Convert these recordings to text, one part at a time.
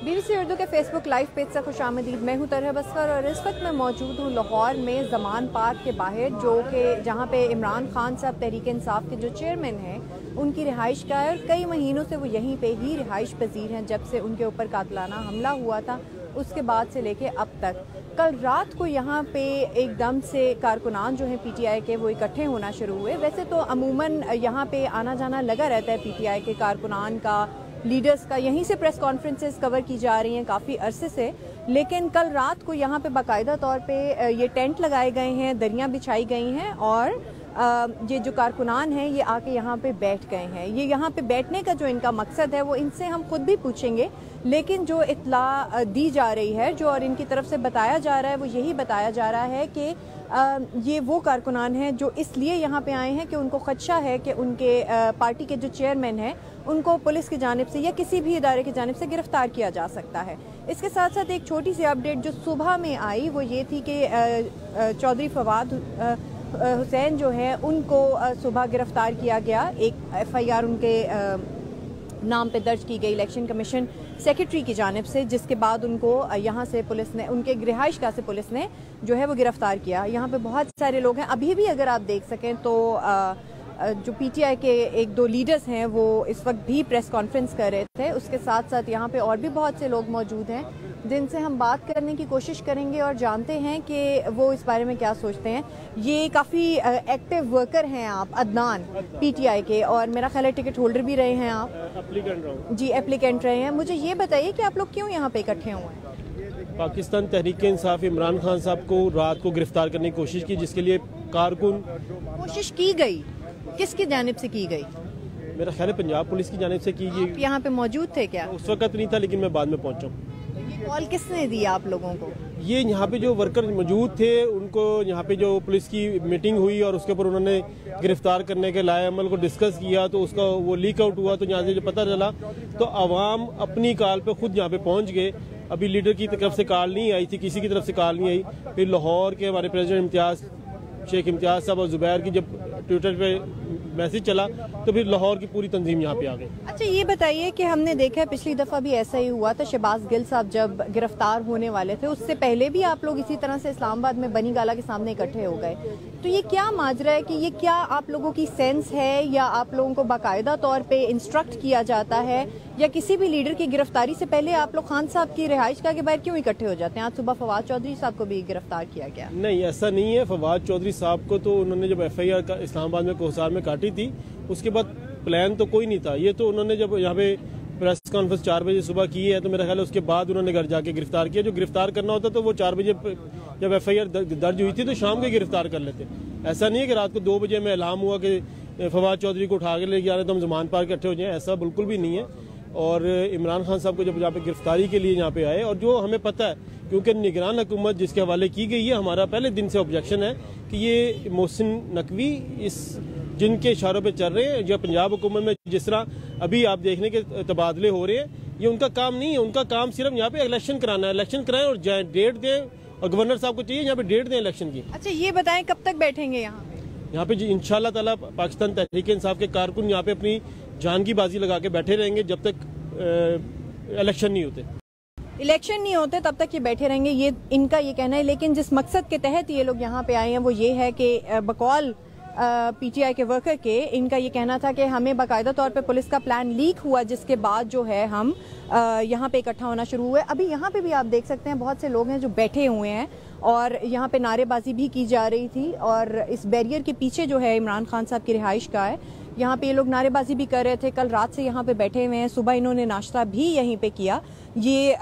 BBC Urdu کے face بک live page سے خوش آمدید. میں ہوں طرح بسکر اور اس وقت میں موجود ہوں لاہور میں زمان پارک کے باہر، جو کہ جہاں پہ عمران خان صاحب تحریک انصاف کے جو چیئرمین ہیں ان کی رہائش کا ہے، اور کئی مہینوں سے وہ یہیں پہ ہی رہائش پذیر ہیں جب سے ان کے اوپر قاتلانہ حملہ ہوا تھا اس کے بعد سے لے کے اب تک. کل رات کو یہاں پہ ایک دم سے کارکنان جو ہیں پی ٹی آئی کے وہ اکٹھے ہونا شروع ہوئے. ویسے تو عموماً یہاں پہ آنا جانا لگا رہتا ہے پی ٹی آئی کے کارکنان کا، لیڈرز کا، یہیں سے پریس کانفرنسز کور کی جا رہی ہیں کافی عرصے سے. لیکن کل رات کو یہاں پہ باقاعدہ طور پہ یہ ٹینٹ لگائے گئے ہیں، دریاں بچھائی گئی ہیں، اور یہ جو کارکنان ہیں یہ آ کے یہاں پہ بیٹھ گئے ہیں. یہ یہاں پہ بیٹھنے کا جو ان کا مقصد ہے وہ ان سے ہم خود بھی پوچھیں گے، لیکن جو اطلاع دی جا رہی ہے جو اور ان کی طرف سے بتایا جا رہا ہے وہ یہی بتایا جا رہا ہے کہ یہ وہ کارکنان ہیں جو اس لیے یہاں پہ آئے ہیں کہ ان کو خدشہ ہے کہ ان کے پارٹی کے جو چیئرمین ہیں ان کو پولیس کی جانب سے یا کسی بھی ادارے کی جانب سے گرفتار کیا جا سکتا ہے. اس کے ساتھ ساتھ ایک چھوٹی سی اپڈیٹ جو صبح میں آئی وہ یہ تھی کہ چودھری فواد حسین جو ہے ان کو صبح گرفتار کیا گیا. ایک ایف آئی آر ان کے نام پہ درج کی گئی الیکشن کمیشن سیکرٹری کی جانب سے، جس کے بعد ان کو یہاں سے پولیس نے، ان کے رہائش گاہ سے پولیس نے جو ہے وہ گرفتار کیا. یہاں پہ بہت سارے لوگ ہیں. ابھی بھی اگر آپ دیکھ سکیں تو جو پی ٹی آئی کے ایک دو لیڈرز ہیں وہ اس وقت بھی پریس کانفرنس کر رہے تھے. اس کے ساتھ ساتھ یہاں پہ اور بھی بہت سے لوگ موجود ہیں جن سے ہم بات کرنے کی کوشش کریں گے اور جانتے ہیں کہ وہ اس بارے میں کیا سوچتے ہیں. یہ کافی ایکٹیو ورکر ہیں آپ، عدنان، پی ٹی آئی کے، اور میرا خیال ہے ٹکٹ ہولڈر بھی رہے ہیں آپ. جی، اپلیکینٹ رہے ہیں. مجھے یہ بتائیے کہ آپ لوگ کیوں یہاں پہ اکٹھے ہوئے ہیں؟ پاکستان تحریک انصاف عمران خان صاحب کو رات کو گرفتار کرنے کی کوشش کی، جس کے لیے کارکن کوشش کی گئی. کس کی جانب سے کی گئی؟ میرا خیال ہے پنجاب پولیس کی جانب سے کی گئی. آپ یہاں پہ موجود تھے کیا؟ اس وقت نہیں تھا لیکن میں بعد میں پہنچا ہوں. یہ کال کس نے دی آپ لوگوں کو؟ یہ یہاں پہ جو ورکر موجود تھے ان کو یہاں پہ جو پولیس کی میٹنگ ہوئی اور اس کے اوپر انہوں نے گرفتار کرنے کے لائے عمل کو ڈسکس کیا تو اس کا وہ لیک آؤٹ ہوا. تو یہاں سے جو پتہ چلا تو عوام اپنی کال پہ خود یہاں پہ پہنچ گئے. ابھی لیڈر کی طرف سے کال نہیں آئی تھی، کسی کی طرف سے کال نہیں آئی. پھر لاہور کے ہمارے پریزیڈنٹ شیخ امتیاز صاحب اور زبیر کی جب ٹویٹر پہ میسج چلا تو پھر لاہور کی پوری تنظیم یہاں پہ آ گئی. اچھا، یہ بتائیے کہ ہم نے دیکھا ہے پچھلی دفعہ بھی ایسا ہی ہوا تھا، شہباز گل صاحب جب گرفتار ہونے والے تھے، اس سے پہلے بھی آپ لوگ اسی طرح سے اسلام آباد میں بنی گالہ کے سامنے اکٹھے ہو گئے. تو یہ کیا ماجرا ہے کہ یہ کیا آپ لوگوں کی سینس ہے یا آپ لوگوں کو باقاعدہ طور پہ انسٹرکٹ کیا جاتا ہے، یا کسی بھی لیڈر کی گرفتاری سے پہلے آپ لوگ خان صاحب کی رہائش گاہ کے باہر کیوں اکٹھے ہو جاتے ہیں؟ آج صبح فواد چودھری صاحب کو بھی گرفتار کیا گیا. نہیں، ایسا نہیں ہے. فواد چودھری صاحب کو تو انہوں نے جب ایف آئی آر اسلام آباد میں کوہسار میں کاٹی تھی اس کے بعد پلان تو کوئی نہیں تھا. یہ تو انہوں نے جب یہاں پہ پریس کانفرنس 4 بجے صبح کی ہے تو میرا خیال ہے اس کے بعد انہوں نے گھر جا کے گرفتار کیا. جو گرفتار کرنا ہوتا تو وہ 4 بجے جب ایف آئی آر درج ہوئی تھی تو شام کو گرفتار کر لیتے. ایسا نہیں ہے کہ رات کو 2 بجے میں اعلان ہوا کہ فواد چودھری کو اٹھا کے لے کے آ رہے تو ہم زمان پارک اکٹھے ہو جائیں. ایسا بالکل بھی نہیں ہے. اور عمران خان صاحب کو جب یہاں پہ گرفتاری کے لیے یہاں پہ آئے، اور جو ہمیں پتہ ہے کیونکہ نگران حکومت جس کے حوالے کی گئی ہے، ہمارا پہلے دن سے آبجیکشن ہے کہ یہ محسن نقوی اس جن کے اشاروں پہ چل رہے ہیں، یا پنجاب حکومت میں جس طرح ابھی آپ دیکھنے کے تبادلے ہو رہے ہیں، یہ ان کا کام نہیں ہے. ان کا کام صرف یہاں پہ الیکشن کرانا ہے. الیکشن کرائیں اور جائیں، ڈیٹ دیں، اور گورنر صاحب کو چاہیے یہاں پہ ڈیٹ دیں الیکشن کی. اچھا، یہ بتائیں کب تک بیٹھیں گے یہاں پہ جی انشاءاللہ تعالیٰ پاکستان تحریک انصاف کے کارکن یہاں پہ اپنی جان کی بازی لگا کے بیٹھے رہیں گے جب تک الیکشن نہیں ہوتے تب تک یہ بیٹھے رہیں گے. یہ ان کا یہ کہنا ہے. لیکن جس مقصد کے تحت یہ لوگ یہاں پہ آئے ہیں وہ یہ ہے کہ بقول پی ٹی آئی کے ورکر کے، ان کا یہ کہنا تھا کہ ہمیں باقاعدہ طور پہ پولیس کا پلان لیک ہوا، جس کے بعد جو ہے ہم یہاں پہ اکٹھا ہونا شروع ہوئے. ابھی یہاں پہ بھی آپ دیکھ سکتے ہیں بہت سے لوگ ہیں جو بیٹھے ہوئے ہیں، اور یہاں پہ نعرے بازی بھی کی جا رہی تھی. اور اس بیریئر کے پیچھے جو ہے عمران خان صاحب کی رہائش گاہ ہے، یہاں پہ یہ لوگ نعرے بازی بھی کر رہے تھے. کل رات سے یہاں پہ بیٹھے ہوئے ہیں. صبح انہوں نے ناشتہ بھی یہیں پہ کیا. یہ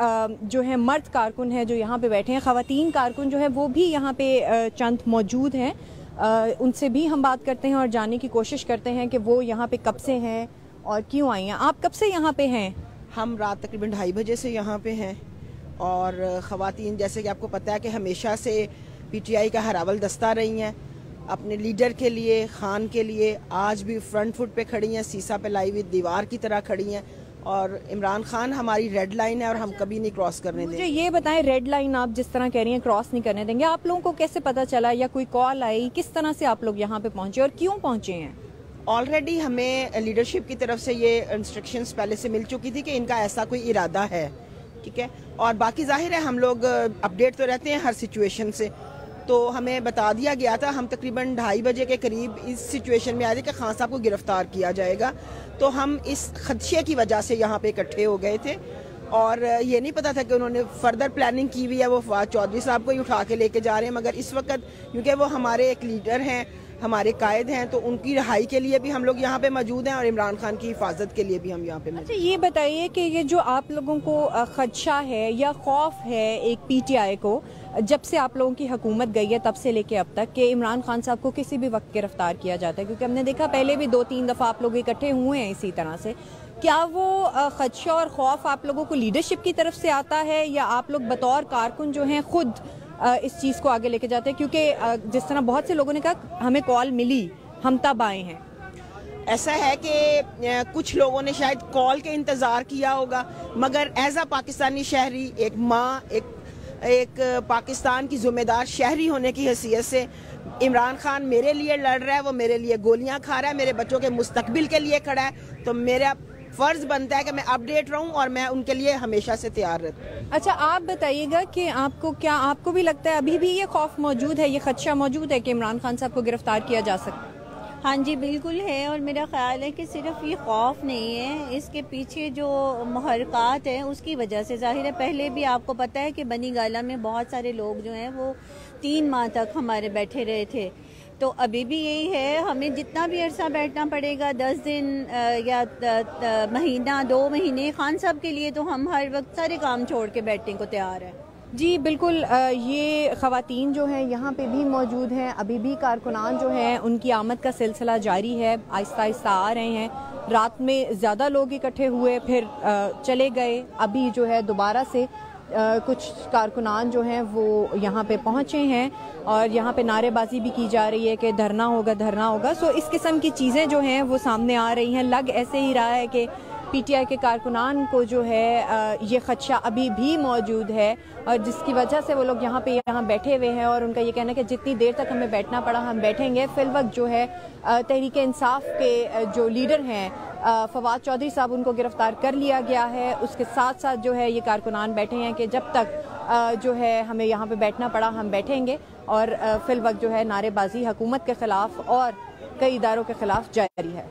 جو ہے مرد کارکن ہیں جو یہاں پہ بیٹھے ہیں. خواتین کارکن جو ہے وہ بھی یہاں پہ چند موجود ہیں. ان سے بھی ہم بات کرتے ہیں اور جاننے کی کوشش کرتے ہیں کہ وہ یہاں پہ کب سے ہیں اور کیوں آئی ہیں. آپ کب سے یہاں پہ ہیں؟ ہم رات تقریباً 2:30 بجے سے یہاں پہ ہیں. اور خواتین جیسے کہ آپ کو پتہ ہے کہ ہمیشہ سے پی ٹی آئی کا ہراول دستہ رہی ہیں اپنے لیڈر کے لیے، خان کے لیے. آج بھی فرنٹ فٹ پہ کھڑی ہیں، سیسا پہ لائی ہوئی دیوار کی طرح کھڑی ہیں. اور عمران خان ہماری ریڈ لائن ہے اور ہم کبھی نہیں کراس کرنے دیں گے. مجھے یہ بتائیں، ریڈ لائن آپ جس طرح کہہ رہی ہیں کراس نہیں کرنے دیں گے، آپ لوگوں کو کیسے پتا چلا یا کوئی کال آئی؟ کس طرح سے آپ لوگ یہاں پہ پہنچے اور کیوں پہنچے ہیں؟ آلریڈی ہمیں لیڈرشپ کی طرف سے یہ انسٹرکشنز پہلے سے مل چکی تھی کہ ان کا ایسا کوئی ارادہ ہے. ٹھیک ہے. اور باقی ظاہر ہے ہم لوگ اپڈیٹ تو رہتے ہیں ہر سچویشن سے. تو ہمیں بتا دیا گیا تھا, ہم تقریباً 2:30 بجے کے قریب اس سچویشن میں آئے تھے کہ خان صاحب کو گرفتار کیا جائے گا. تو ہم اس خدشے کی وجہ سے یہاں پہ اکٹھے ہو گئے تھے, اور یہ نہیں پتا تھا کہ انہوں نے فردر پلاننگ کی ہوئی ہے, وہ فواد چودھری صاحب کو ہی اٹھا کے لے کے جا رہے ہیں. مگر اس وقت کیونکہ وہ ہمارے ایک لیڈر ہیں, ہمارے قائد ہیں, تو ان کی رہائی کے لیے بھی ہم لوگ یہاں پہ موجود ہیں, اور عمران خان کی حفاظت کے لیے بھی ہم یہاں پہ موجود ہیں. اچھا, یہ بتائیے کہ یہ جو آپ لوگوں کو خدشہ ہے یا خوف ہے ایک پی ٹی آئی کو, جب سے آپ لوگوں کی حکومت گئی ہے تب سے لے کے اب تک, کہ عمران خان صاحب کو کسی بھی وقت گرفتار کیا جاتا ہے, کیونکہ ہم نے دیکھا پہلے بھی 2-3 دفعہ آپ لوگ اکٹھے ہوئے ہیں اسی طرح سے, کیا وہ خدشہ اور خوف آپ لوگوں کو لیڈرشپ کی طرف سے آتا ہے, یا آپ لوگ بطور کارکن جو ہیں خود اس چیز کو آگے لے کے جاتے ہیں؟ کیونکہ جس طرح بہت سے لوگوں نے کہا ہمیں کال ملی, ہم تب آئے ہیں. ایسا ہے کہ کچھ لوگوں نے شاید کال کے انتظار کیا ہوگا, مگر ایز اے پاکستانی شہری, ایک ماں, ایک پاکستان کی ذمہ دار شہری ہونے کی حیثیت سے, عمران خان میرے لیے لڑ رہا ہے, وہ میرے لیے گولیاں کھا رہا ہے, میرے بچوں کے مستقبل کے لیے کھڑا ہے, تو میرا فرض بنتا ہے کہ میں اپڈیٹ رہوں اور میں ان کے لیے ہمیشہ سے تیار رہتا ہوں. اچھا, آپ بتائیے گا کہ آپ کو بھی لگتا ہے ابھی بھی یہ خوف موجود ہے, یہ خدشہ موجود ہے کہ عمران خان صاحب کو گرفتار کیا جا سکتا؟ ہاں جی بالکل ہے, اور میرا خیال ہے کہ صرف یہ خوف نہیں ہے, اس کے پیچھے جو محرکات ہیں اس کی وجہ سے ظاہر ہے. پہلے بھی آپ کو پتہ ہے کہ بنی گالہ میں بہت سارے لوگ جو ہیں وہ 3 ماہ تک ہمارے بیٹھے رہے تھے, تو ابھی بھی یہی ہے, ہمیں جتنا بھی عرصہ بیٹھنا پڑے گا, 10 دن یا مہینہ 2 مہینے, خان صاحب کے لیے تو ہم ہر وقت سارے کام چھوڑ کے بیٹھنے کو تیار ہیں. جی بالکل, یہ خواتین جو ہیں یہاں پہ بھی موجود ہیں, ابھی بھی کارکنان جو ہیں ان کی آمد کا سلسلہ جاری ہے, آہستہ آہستہ آ رہے ہیں. رات میں زیادہ لوگ اکٹھے ہوئے, پھر چلے گئے. ابھی جو ہے دوبارہ سے کچھ کارکنان جو ہیں وہ یہاں پہ پہنچے ہیں, اور یہاں پہ نعرے بازی بھی کی جا رہی ہے کہ دھرنا ہوگا, دھرنا ہوگا. سو اس قسم کی چیزیں جو ہیں وہ سامنے آ رہی ہیں. لگ ایسے ہی رہا ہے کہ پی ٹی آئی کے کارکنان کو جو ہے یہ خدشہ ابھی بھی موجود ہے, اور جس کی وجہ سے وہ لوگ یہاں بیٹھے ہوئے ہیں, اور ان کا یہ کہنا ہے کہ جتنی دیر تک ہمیں بیٹھنا پڑا ہم بیٹھیں گے. فی الوقت جو ہے تحریک انصاف کے جو لیڈر ہیں فواد چودھری صاحب, ان کو گرفتار کر لیا گیا ہے. اس کے ساتھ ساتھ جو ہے یہ کارکنان بیٹھے ہیں کہ جب تک جو ہے ہمیں یہاں پہ بیٹھنا پڑا ہم بیٹھیں گے, اور فی الوقت جو ہے نعرے بازی حکومت کے خلاف اور کئی اداروں کے خلاف جاری ہے.